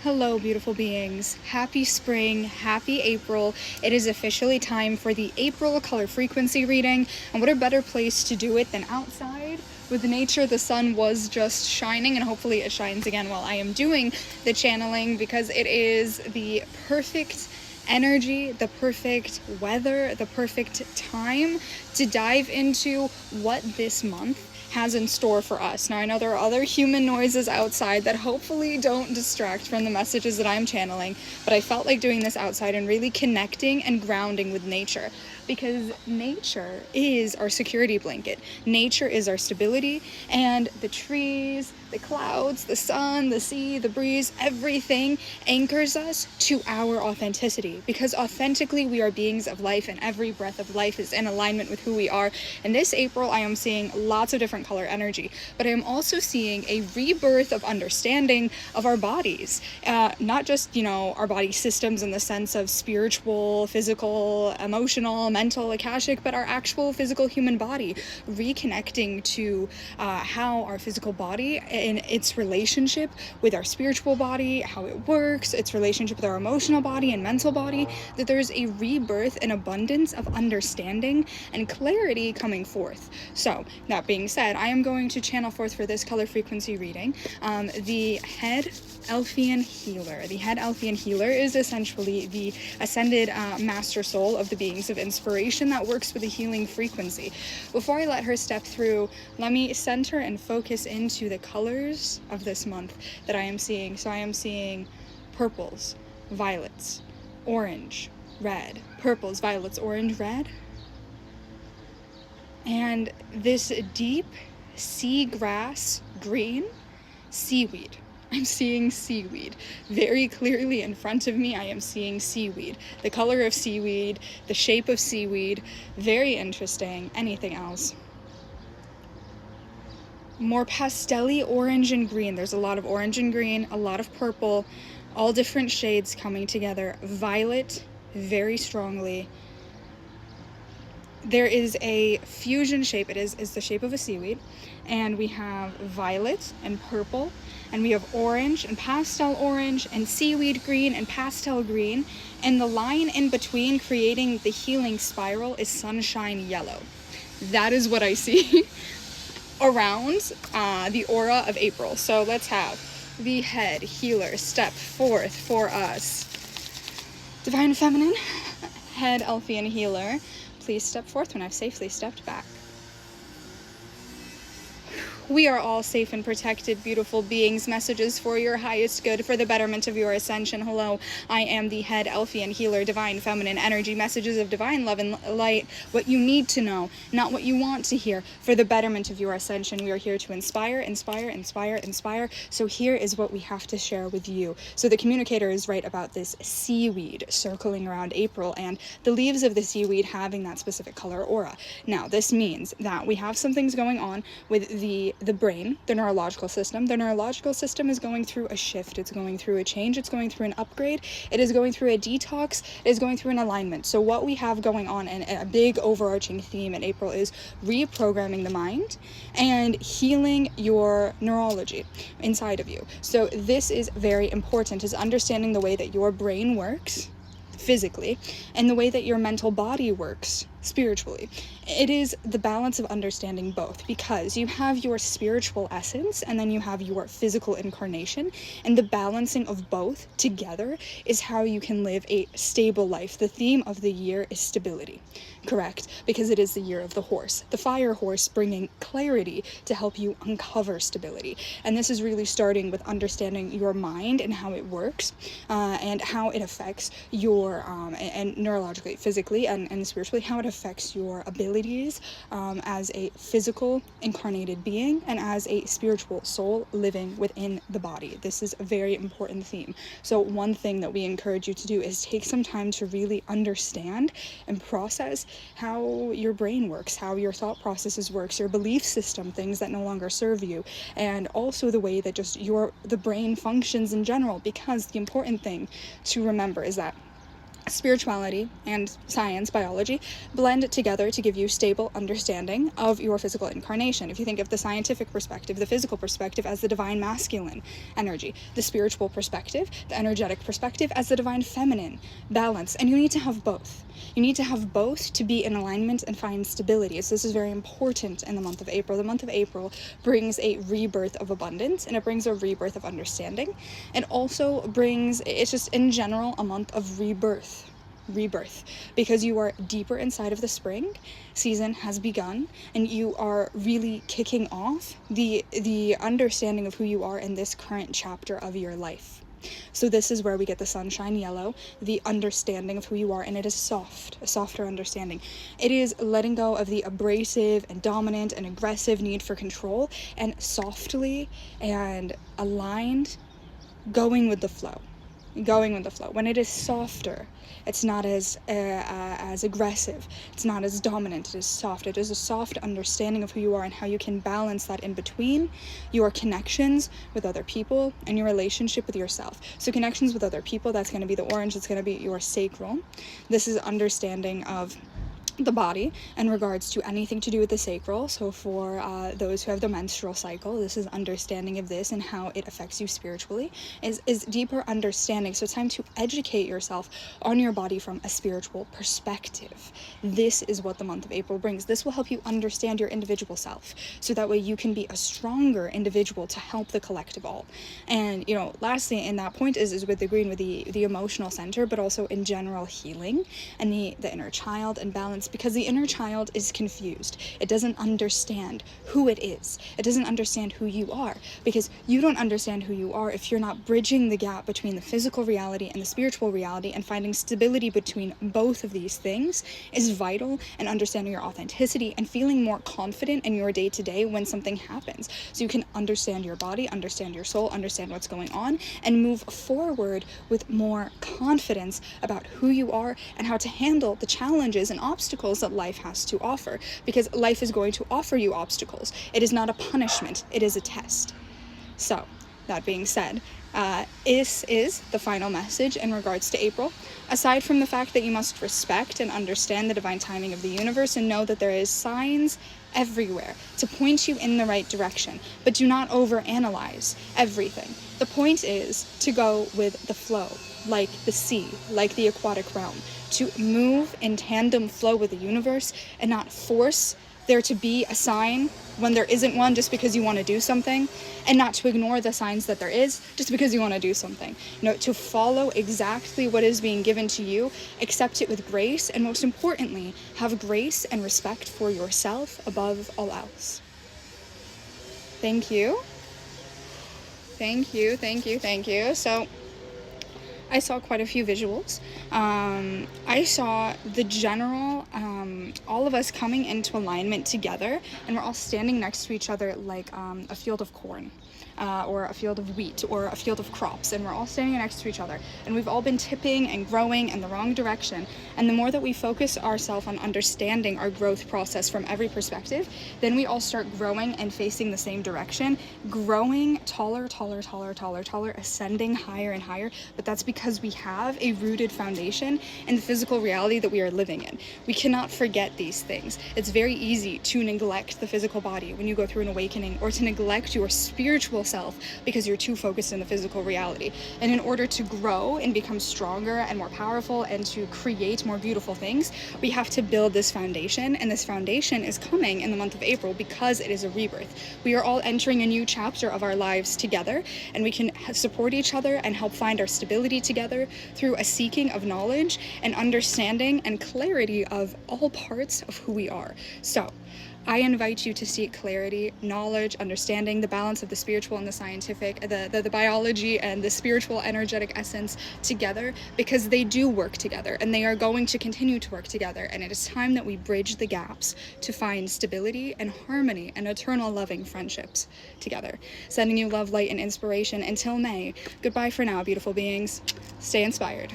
Hello, beautiful beings. Happy spring, happy April. It is officially time for the April color frequency reading, and what a better place to do it than outside with nature. The sun was just shining, and hopefully it shines again while I am doing the channeling, because it is the perfect energy, the perfect weather, the perfect time to dive into what this month has in store for us. Now, I know there are other human noises outside that hopefully don't distract from the messages that I'm channeling, but I felt like doing this outside and really connecting and grounding with nature, because nature is our security blanket. Nature is our stability, and the trees, the clouds, the sun, the sea, the breeze, everything anchors us to our authenticity, because authentically we are beings of life, and every breath of life is in alignment with who we are. And this April, I am seeing lots of different color energy, but I am also seeing a rebirth of understanding of our bodies, not just, our body systems in the sense of spiritual, physical, emotional, mental, akashic, but our actual physical human body, reconnecting to how our physical body and its relationship with our spiritual body, how it works, its relationship with our emotional body and mental body, that there's a rebirth and abundance of understanding and clarity coming forth. So, that being said, I am going to channel forth for this color frequency reading the head Elfian healer. The head Elfian healer is essentially the ascended master soul of the beings of inspiration that works with a healing frequency. Before I let her step through, let me center and focus into the colors of this month that I am seeing. So I am seeing purples, violets, orange, red, purples, violets, orange, red, and this deep seagrass green, seaweed. I'm seeing seaweed. Very clearly in front of me, I am seeing seaweed. The color of seaweed, the shape of seaweed, very interesting. Anything else? More pastel-y orange and green. There's a lot of orange and green, a lot of purple, all different shades coming together. Violet, very strongly. There is a fusion shape. It is the shape of a seaweed, and we have violet and purple, and we have orange and pastel orange and seaweed green and pastel green, and the line in between creating the healing spiral is sunshine yellow. That is what I see around the aura of April. So let's have the head healer step forth for us. Divine Feminine, head Elfian healer, please step forth when I've safely stepped back. We are all safe and protected, beautiful beings. Messages for your highest good, for the betterment of your ascension. Hello, I am the head Elfian healer, divine feminine energy. Messages of divine love and light. What you need to know, not what you want to hear, for the betterment of your ascension. We are here to inspire, inspire, inspire, inspire. So here is what we have to share with you. So the communicator is right about this seaweed circling around April, and the leaves of the seaweed having that specific color aura. Now, this means that we have some things going on with the brain, the neurological system. The neurological system is going through a shift. It's going through a change. It's going through an upgrade. It is going through a detox. It is going through an alignment. So what we have going on, and a big overarching theme in April, is reprogramming the mind and healing your neurology inside of you. So this is very important, is understanding the way that your brain works physically and the way that your mental body works spiritually. It is the balance of understanding both, because you have your spiritual essence and then you have your physical incarnation, and the balancing of both together is how you can live a stable life. The theme of the year is stability, correct? Because it is the year of the horse, the fire horse, bringing clarity to help you uncover stability. And this is really starting with understanding your mind and how it works, and how it affects your and neurologically, physically, and spiritually, how it affects your abilities as a physical incarnated being and as a spiritual soul living within the body. This is a very important theme. So one thing that we encourage you to do is take some time to really understand and process how your brain works, how your thought processes works, your belief system, things that no longer serve you, and also the way that just the brain functions in general, because the important thing to remember is that spirituality and science, biology, blend together to give you stable understanding of your physical incarnation. If you think of the scientific perspective, the physical perspective as the divine masculine energy, the spiritual perspective, the energetic perspective as the divine feminine balance, and you need to have both. You need to have both to be in alignment and find stability. So this is very important in the month of April. The month of April brings a rebirth of abundance, and it brings a rebirth of understanding. It also brings, it's just in general a month of rebirth, because you are deeper inside of the spring season has begun, and you are really kicking off the understanding of who you are in this current chapter of your life. So this is where we get the sunshine yellow, the understanding of who you are, and it is soft, a softer understanding. It is letting go of the abrasive and dominant and aggressive need for control, and softly and aligned, going with the flow. When it is softer, it's not as aggressive, it's not as dominant, it is soft. It is a soft understanding of who you are and how you can balance that in between your connections with other people and your relationship with yourself. So connections with other people, that's going to be the orange, it's going to be your sacral. This is understanding of the body in regards to anything to do with the sacral. So for those who have the menstrual cycle, this is understanding of this and how it affects you spiritually, is deeper understanding. So it's time to educate yourself on your body from a spiritual perspective. This is what the month of April brings. This will help you understand your individual self, so that way you can be a stronger individual to help the collective all. And lastly in that point is with the green, with the emotional center, but also in general healing and the inner child and balance, because the inner child is confused. It doesn't understand who it is. It doesn't understand who you are, because you don't understand who you are if you're not bridging the gap between the physical reality and the spiritual reality, and finding stability between both of these things is vital, and understanding your authenticity and feeling more confident in your day-to-day when something happens, so you can understand your body, understand your soul, understand what's going on, and move forward with more confidence about who you are and how to handle the challenges and obstacles that life has to offer, because life is going to offer you obstacles. It is not a punishment, it is a test. So that being said, this is the final message in regards to April. Aside from the fact that you must respect and understand the divine timing of the universe, and know that there is signs everywhere to point you in the right direction, but do not overanalyze everything. The point is to go with the flow, like the sea, like the aquatic realm, to move in tandem flow with the universe, and not force there to be a sign when there isn't one just because you want to do something, and not to ignore the signs that there is just because you want to do something. To follow exactly what is being given to you, accept it with grace, and most importantly, have grace and respect for yourself above all else. Thank you. So I saw quite a few visuals. I saw the general, all of us coming into alignment together, and we're all standing next to each other like a field of corn. Or a field of wheat, or a field of crops, and we're all standing next to each other, and we've all been tipping and growing in the wrong direction. And the more that we focus ourselves on understanding our growth process from every perspective, then we all start growing and facing the same direction, growing taller, ascending higher and higher. But that's because we have a rooted foundation in the physical reality that we are living in. We cannot forget these things. It's very easy to neglect the physical body when you go through an awakening, or to neglect your spiritual self because you're too focused in the physical reality. And in order to grow and become stronger and more powerful and to create more beautiful things, we have to build this foundation, and this foundation is coming in the month of April because it is a rebirth. We are all entering a new chapter of our lives together, and we can support each other and help find our stability together through a seeking of knowledge and understanding and clarity of all parts of who we are. So I invite you to seek clarity, knowledge, understanding, the balance of the spiritual and the scientific, the biology and the spiritual energetic essence together, because they do work together, and they are going to continue to work together. And it is time that we bridge the gaps to find stability and harmony and eternal loving friendships together. Sending you love, light, and inspiration until May. Goodbye for now, beautiful beings. Stay inspired.